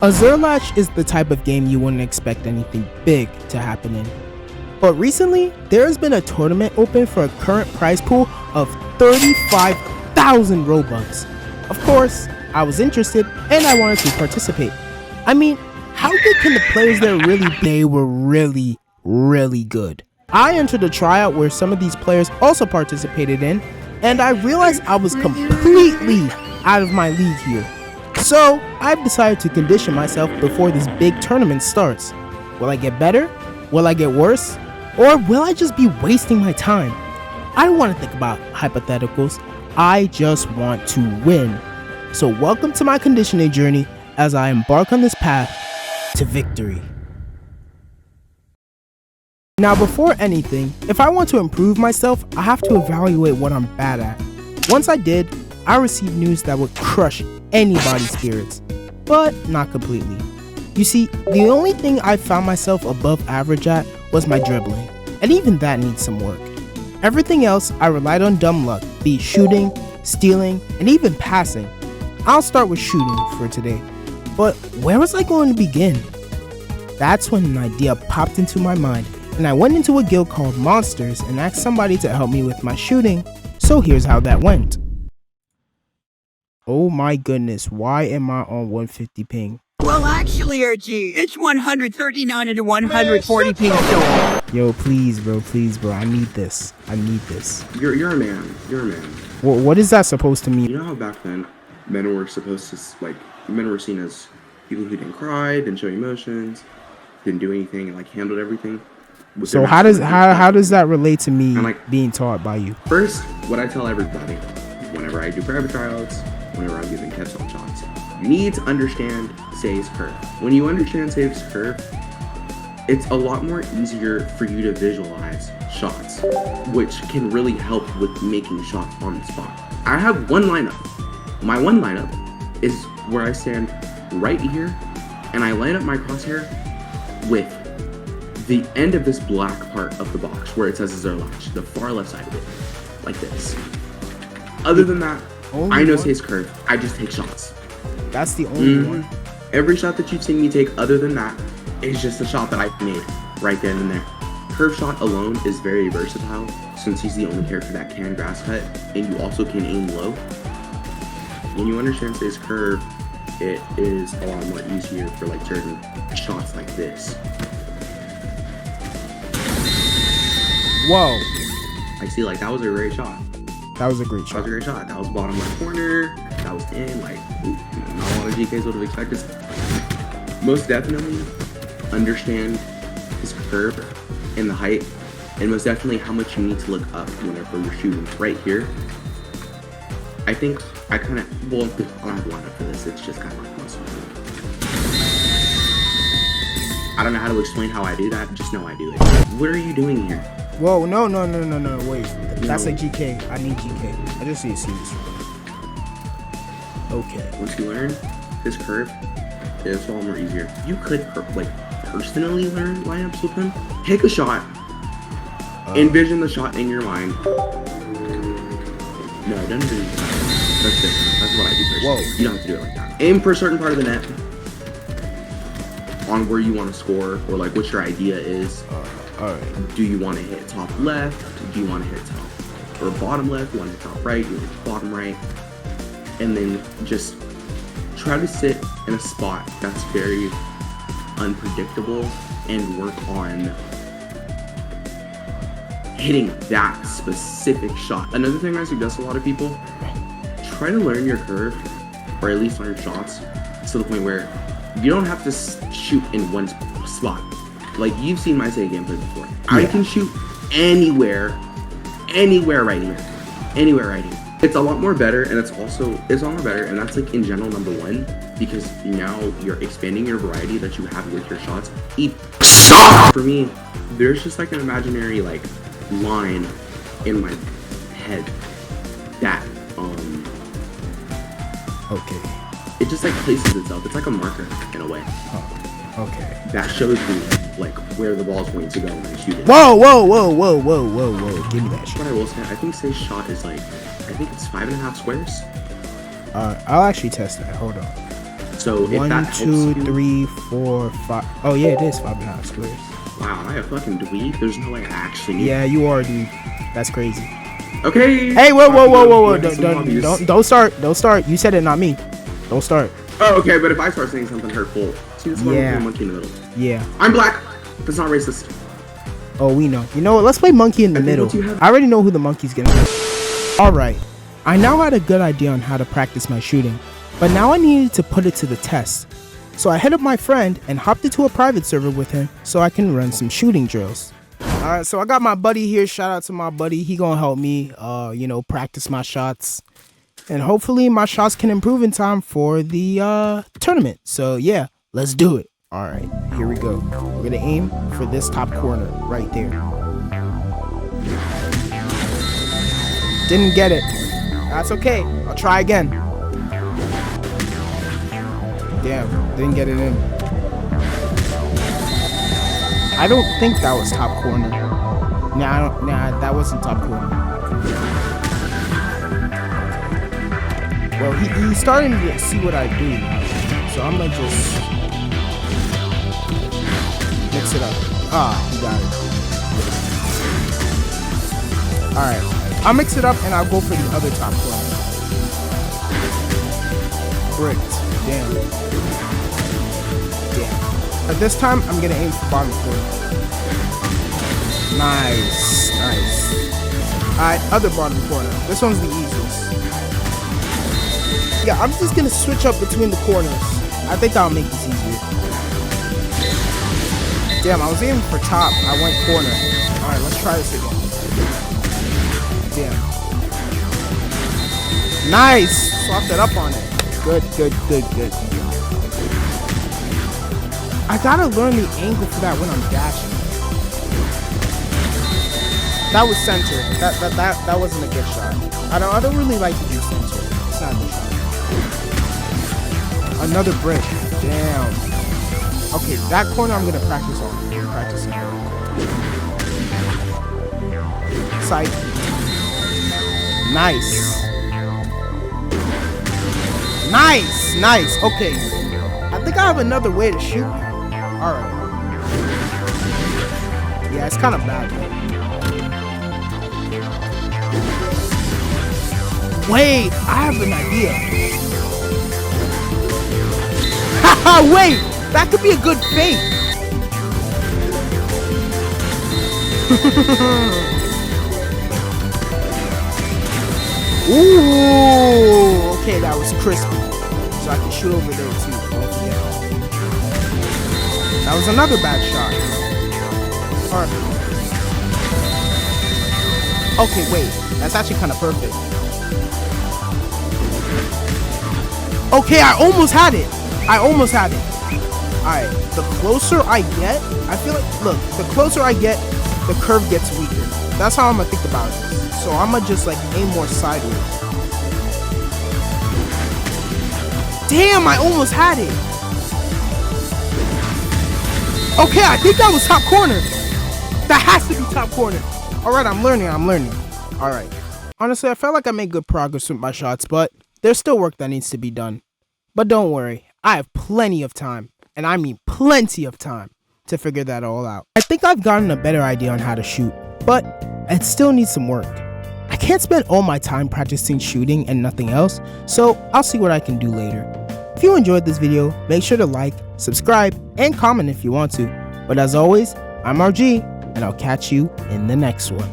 Azure Latch is the type of game you wouldn't expect anything big to happen in. But recently, there has been a tournament open for a current prize pool of 35,000 Robux. Of course, I was interested and I wanted to participate. I mean, how good can the players there really be? They were really good. I entered a tryout where some of these players also participated in, and I realized I was completely out of my league here. So, I've decided to condition myself before this big tournament starts. Will I get better? Will I get worse? Or will I just be wasting my time? I don't want to think about hypotheticals. I just want to win. So welcome to my conditioning journey as I embark on this path to victory. Now before anything, if I want to improve myself, I have to evaluate what I'm bad at. Once I did, I received news that would crush anybody's spirits, but not completely. You see, the only thing I found myself above average at was my dribbling, and even that needs some work. Everything else I relied on dumb luck, be it shooting, stealing, and even passing. I'll start with shooting for today, but where was I going to begin? That's when an idea popped into my mind, and I went into a guild called Monsters and asked somebody to help me with my shooting, so here's how that went. Oh my goodness, why am I on 150 ping? Well, actually, RG, it's 139 and 140 ping still. Yo, please, bro, I need this. You're a man. You're a man. Well, what is that supposed to mean? You know how back then, men were supposed to, men were seen as people who didn't cry, didn't show emotions, didn't do anything, and, handled everything. So how does that relate to me being taught by you? First, what I tell everybody, whenever I do private tryouts, whenever I'm giving headshot shots, you need to understand Say's curve. When you understand Say's curve, it's a lot more easier for you to visualize shots, which can really help with making shots on the spot. I have one lineup. My one lineup is where I stand right here, and I line up my crosshair with the end of this black part of the box where it says Azure Latch, the far left side of it, like this. Other than that, I know Say's curve. I just take shots. That's the only one. Every shot that you've seen me take other than that is just a shot that I made right then and there. Curve shot alone is very versatile since he's the only character that can grass cut and you also can aim low. When you understand Say's curve, it is a lot more easier for certain shots like this. Whoa. I see that was a great shot. That was a great shot. That was bottom left corner. That was in. Not a lot of GKs would have expected. Most definitely understand his curve and the height, and most definitely how much you need to look up whenever you're shooting. Right here, I think I kind of, I don't have a lineup for this. It's just kind of muscle memory. I don't know how to explain how I do that. Just know I do it. What are you doing here? Whoa, no, wait. That's a GK. I need GK. I just need to see this. Okay. Once you learn his curve, it's a lot more easier. You could, personally learn lineups with him. Take a shot. Envision the shot in your mind. No, don't do that. That's different. That's what I do personally. Whoa. You don't have to do it like that. Aim for a certain part of the net on where you want to score, or what your idea is. Alright. Do you want to hit top left? Do you want to hit top or bottom left? You want to hit top right? You want to hit bottom right? And then just try to sit in a spot that's very unpredictable and work on hitting that specific shot. Another thing I suggest a lot of people, try to learn your curve, or at least learn shots, to the point where you don't have to shoot in one spot. You've seen my Say gameplay before. Yeah. I can shoot anywhere right here. Anywhere right here. It's a lot more better, and it's a lot more better, and that's in general number one, because now you're expanding your variety that you have with your shots. For me, there's just an imaginary line in my head that Okay. It just places itself. It's like a marker in a way. Oh, okay. That shows me where the ball's going to go when I shoot it. Whoa. Give me that shit. What I will say, I think Say's shot is I think it's 5.5 squares. I'll actually test that. Hold on. So if One, that helps 2, you, 3, 4, 5. Oh yeah, it is 5.5 squares. wow, am I a fucking dweeb? There's no way I actually need. Yeah, you are, dude. That's crazy. Okay. Hey, whoa! Some hobbies. Don't start. You said it, not me. Don't start. Oh, okay, but if I start saying something hurtful, see this one with the monkey in the middle. Yeah. I'm black. That's not racist. Oh, we know. You know what? Let's play monkey in the middle. I already know who the monkey's gonna be. Alright. I now had a good idea on how to practice my shooting, but now I needed to put it to the test. So I hit up my friend and hopped into a private server with him so I can run some shooting drills. Alright, so I got my buddy here. Shout out to my buddy. He gonna help me, practice my shots. And hopefully my shots can improve in time for the tournament. So yeah, let's do it. Alright, here we go. We're gonna aim for this top corner right there. Didn't get it. That's okay. I'll try again. Damn, didn't get it in. I don't think that was top corner. Nah, that wasn't top corner. Well, he's starting to see what I do now. So I'm gonna just mix it up. He got it. Alright. I'll mix it up and I'll go for the other top corner. Bricked. Damn. But this time I'm gonna aim for bottom corner. Nice. Alright, other bottom corner. This one's the easiest. Yeah, I'm just gonna switch up between the corners. I think that'll make this easier. Damn, I was aiming for top. I went corner. Alright, let's try this again. Damn. Nice! Swapped it up on it. Good. I gotta learn the angle for that when I'm dashing. That was center. That wasn't a good shot. I don't really like to do center. It's not a good shot. Another brick. Damn. Okay, that corner I'm gonna practice on. Sight. Nice. Okay. I think I have another way to shoot now. Alright. Yeah, it's kind of bad though. Wait, I have an idea. Haha, wait! That could be a good fake. Ooh, okay, that was crispy. So I can shoot over there too. Don't forget. That was another bad shot. Alright. Okay, wait. That's actually kind of perfect. Okay, I almost had it. Alright, the closer I get, I feel like, look, the closer I get, the curve gets weaker. That's how I'm gonna think about it. So I'm gonna just like aim more sideways. Damn, I almost had it. Okay, I think that was top corner. That has to be top corner. Alright, I'm learning. Alright. Honestly, I felt like I made good progress with my shots, but there's still work that needs to be done. But don't worry, I have plenty of time, and I mean plenty of time, to figure that all out. I think I've gotten a better idea on how to shoot, but it still needs some work. I can't spend all my time practicing shooting and nothing else, so I'll see what I can do later. If you enjoyed this video, make sure to like, subscribe, and comment if you want to. But as always, I'm RG, and I'll catch you in the next one.